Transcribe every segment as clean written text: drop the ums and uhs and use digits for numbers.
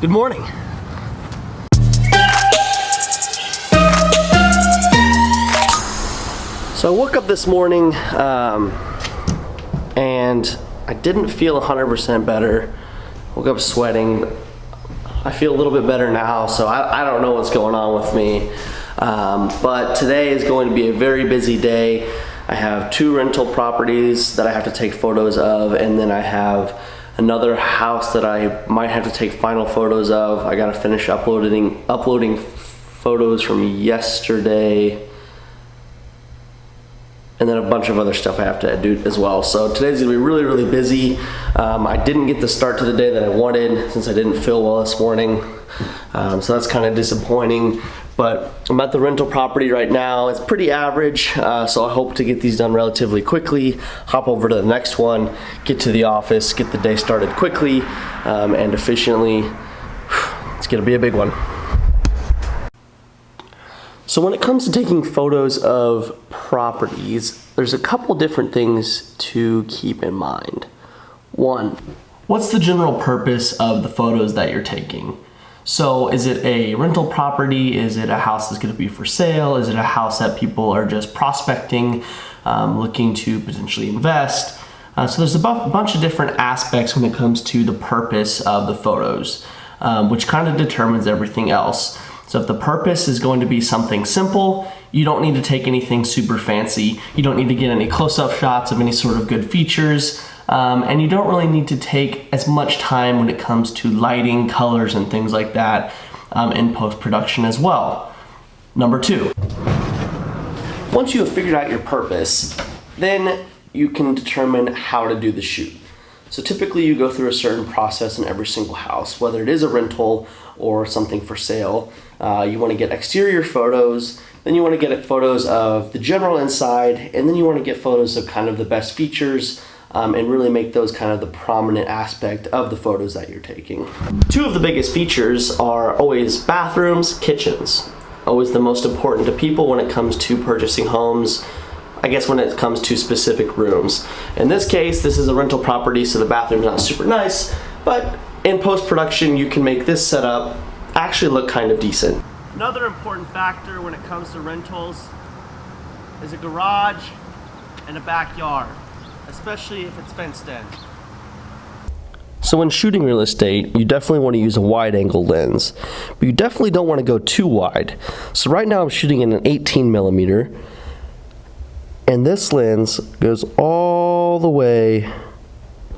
Good morning. So I woke up this morning and I didn't feel 100% better. Woke up sweating. I feel a little bit better now, so I don't know what's going on with me. But today is going to be a very busy day. I have 2 rental properties that I have to take photos of, and then I have another house that I might have to take final photos of. I gotta finish uploading photos from yesterday, and then a bunch of other stuff I have to do as well. So today's gonna be really, really busy. I didn't get the start to the day that I wanted since I didn't feel well this morning. So that's kind of disappointing. But I'm at the rental property right now. It's pretty average, so I hope to get these done relatively quickly, hop over to the next one, get to the office, get the day started quickly and efficiently. It's gonna be a big one. So when it comes to taking photos of properties, there's a couple different things to keep in mind. One, what's the general purpose of the photos that you're taking? So is it a rental property? Is it a house that's gonna be for sale? Is it a house that people are just prospecting, looking to potentially invest? So there's a bunch of different aspects when it comes to the purpose of the photos, which kind of determines everything else. So if the purpose is going to be something simple, you don't need to take anything super fancy. You don't need to get any close-up shots of any sort of good features. And you don't really need to take as much time when it comes to lighting, colors, and things like that in post-production as well. Number 2, once you have figured out your purpose, then you can determine how to do the shoot. So typically you go through a certain process in every single house, whether it is a rental or something for sale. You want to get exterior photos, then you want to get photos of the general inside, and then you want to get photos of kind of the best features and really make those kind of the prominent aspect of the photos that you're taking. 2 of the biggest features are always bathrooms, kitchens. Always the most important to people when it comes to purchasing homes. I guess when it comes to specific rooms. In this case, this is a rental property, so the bathroom's not super nice, but in post-production, you can make this setup actually look kind of decent. Another important factor when it comes to rentals is a garage and a backyard, especially if it's fenced in. So when shooting real estate, you definitely want to use a wide angle lens, but you definitely don't want to go too wide. So right now I'm shooting in an 18mm, and this lens goes all the way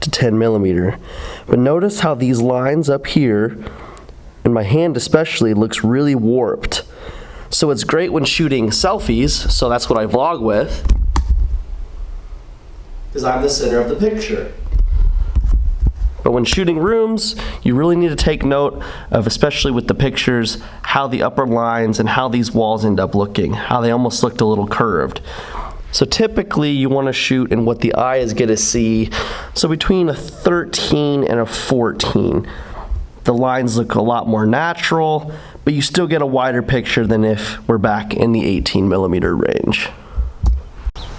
to 10mm. But notice how these lines up here, and my hand especially, looks really warped. So it's great when shooting selfies, so that's what I vlog with, because I'm the center of the picture. But when shooting rooms, you really need to take note of, especially with the pictures, how the upper lines and how these walls end up looking, how they almost looked a little curved. So typically you want to shoot in what the eye is going to see, so between a 13 and a 14. The lines look a lot more natural, but you still get a wider picture than if we're back in the 18mm range.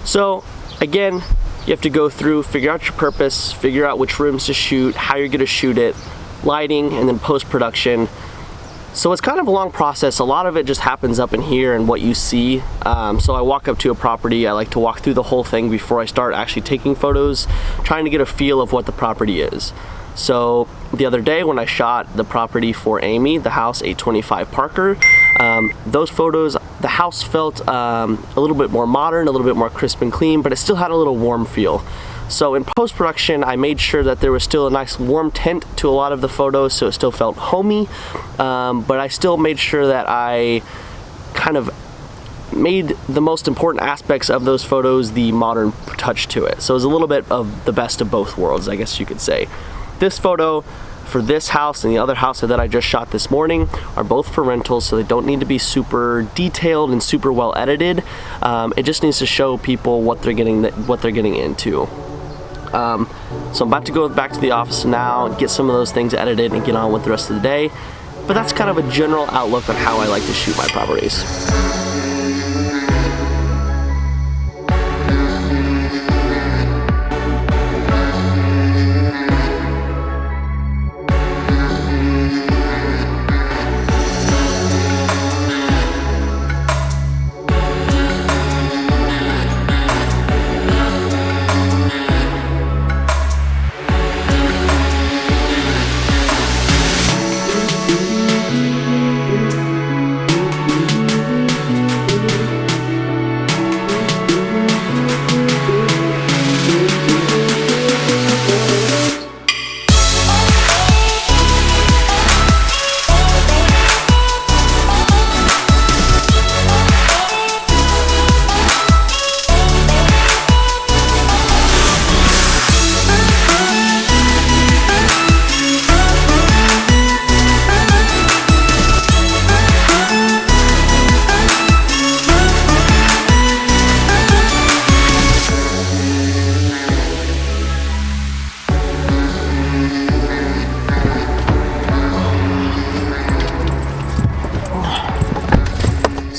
So again, you have to go through, figure out your purpose, figure out which rooms to shoot, how you're going to shoot it, lighting, and then post-production. So it's kind of a long process. A lot of it just happens up in here and what you see. So I walk up to a property, I like to walk through the whole thing before I start actually taking photos, trying to get a feel of what the property is. So the other day when I shot the property for Amy, the house 825 Parker, those photos, the house felt a little bit more modern, a little bit more crisp and clean, but it still had a little warm feel. So in post-production, I made sure that there was still a nice warm tint to a lot of the photos, so it still felt homey, but I still made sure that I kind of made the most important aspects of those photos the modern touch to it. So it was a little bit of the best of both worlds, I guess you could say. This photo for this house and the other house that I just shot this morning are both for rentals, so they don't need to be super detailed and super well edited. It just needs to show people what they're getting into. So I'm about to go back to the office now and get some of those things edited and get on with the rest of the day. But that's kind of a general outlook on how I like to shoot my properties.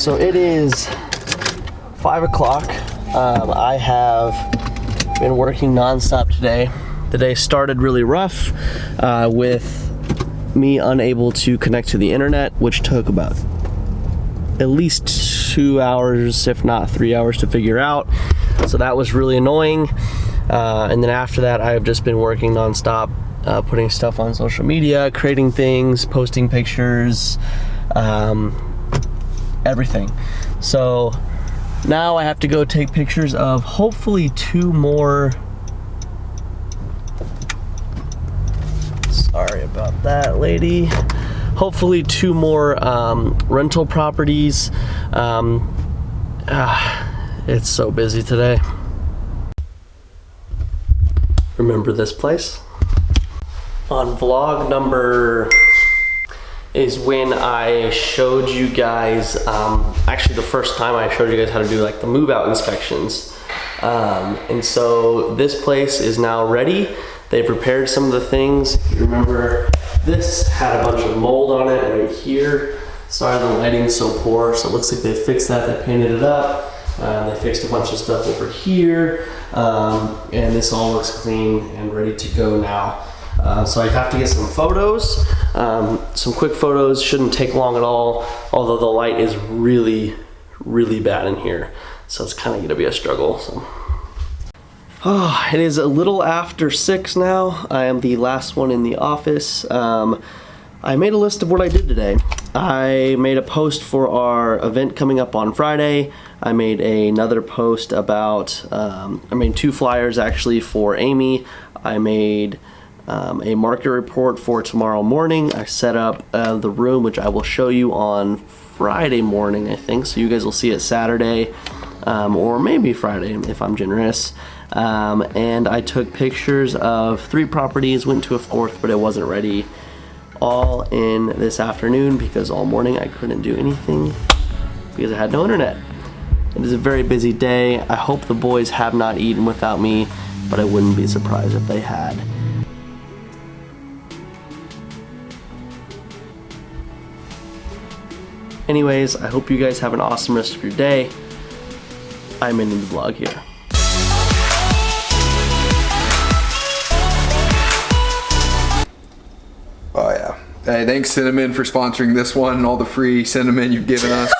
So it is 5 o'clock. I have been working nonstop today. The day started really rough with me unable to connect to the internet, which took about at least 2 hours, if not 3 hours, to figure out. So that was really annoying. And then after that, I have just been working nonstop, putting stuff on social media, creating things, posting pictures, everything. So now I have to go take pictures of hopefully 2 more. Sorry about that, lady. Hopefully 2 more rental properties. It's so busy today. Remember this place? On vlog number is when I showed you guys, actually the first time I showed you guys how to do like the move out inspections. And so this place is now ready. They've repaired some of the things. You remember this had a bunch of mold on it right here. Sorry the lighting's so poor. So it looks like they fixed that, they painted it up. They fixed a bunch of stuff over here. And this all looks clean and ready to go now. So I have to get some photos. Some quick photos, shouldn't take long at all, although the light is really, really bad in here. So it's kind of gonna be a struggle. So. Oh, it is a little after 6 now. I am the last one in the office. I made a list of what I did today. I made a post for our event coming up on Friday. I made another post about, I made 2 flyers actually for Amy. I made a market report for tomorrow morning. I set up the room, which I will show you on Friday morning, I think. So you guys will see it Saturday, or maybe Friday if I'm generous. And I took pictures of 3 properties, went to a 4th, but it wasn't ready. All in this afternoon because all morning I couldn't do anything because I had no internet. It is a very busy day. I hope the boys have not eaten without me, but I wouldn't be surprised if they had. Anyways, I hope you guys have an awesome rest of your day. I'm ending the vlog here. Oh yeah. Hey, thanks Cinnamon for sponsoring this one and all the free cinnamon you've given us.